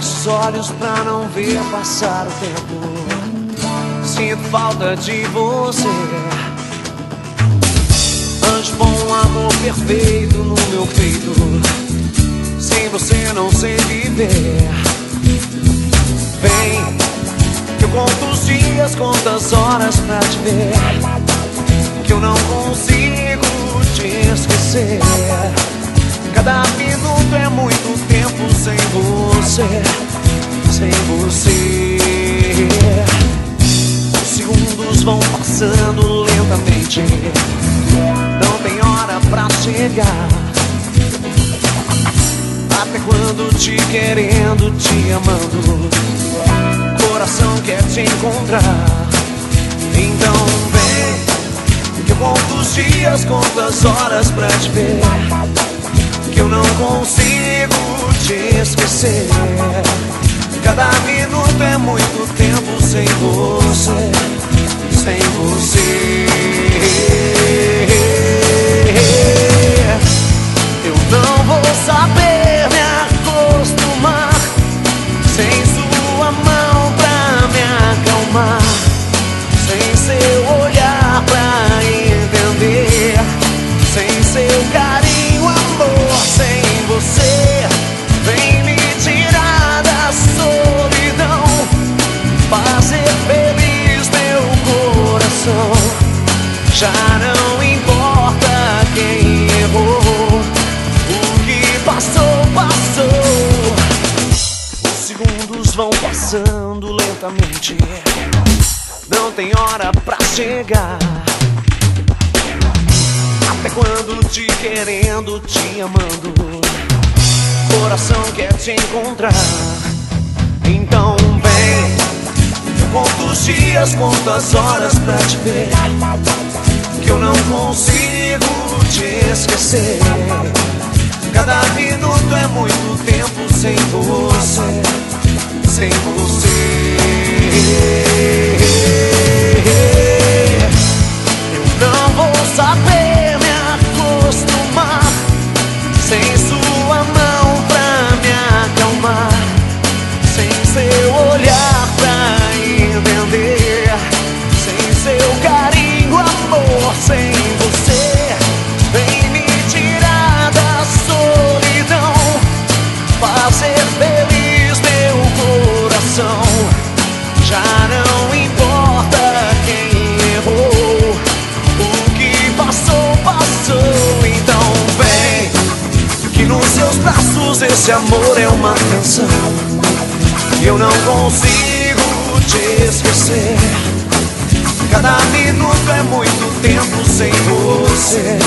Fecho os olhos pra não ver passar o tempo. Sinto falta de você. Anjo bom, amor perfeito no meu peito. Sem você não sei viver. Vem, que eu conto os dias, conto as horas pra te ver. Que eu não consigo te esquecer. Cada minuto é muito tempo sem você, sem você. Os segundos vão passando lentamente. Não tem hora pra chegar. Até quando te querendo, te amando, coração quer te encontrar. Então vem, que eu conto os dias, conto as horas pra te ver. Que eu não consigo te esquecer. Cada minuto é muito tempo sem você, sem você. Eu não vou saber me acostumar sem sua mão pra me acalmar, sem seu olhar pra entender, sem seu carinho, amor, sem você. Vem me tirar da solidão, fazer feliz meu coração. Já não importa quem errou, o que passou, passou. Os segundos vão passando lentamente. Não tem hora pra chegar. Até quando te querendo, te amando, coração quer te encontrar. Então vem, eu conto os dias, conto as horas pra te ver. Que eu não consigo te esquecer. Cada minuto é muito tempo sem você, sem você. Eu não vou saber me acostumar sem sua mão pra me acalmar, sem seu olhar pra entender, sem seu carinho, amor, sem você. Vem me tirar da solidão, fazer feliz meu coração. Já não importa quem errou, o que passou, passou. Então vem, que nos seus braços esse amor é uma canção. Eu não consigo te esquecer. Cada minuto é muito tempo sem você,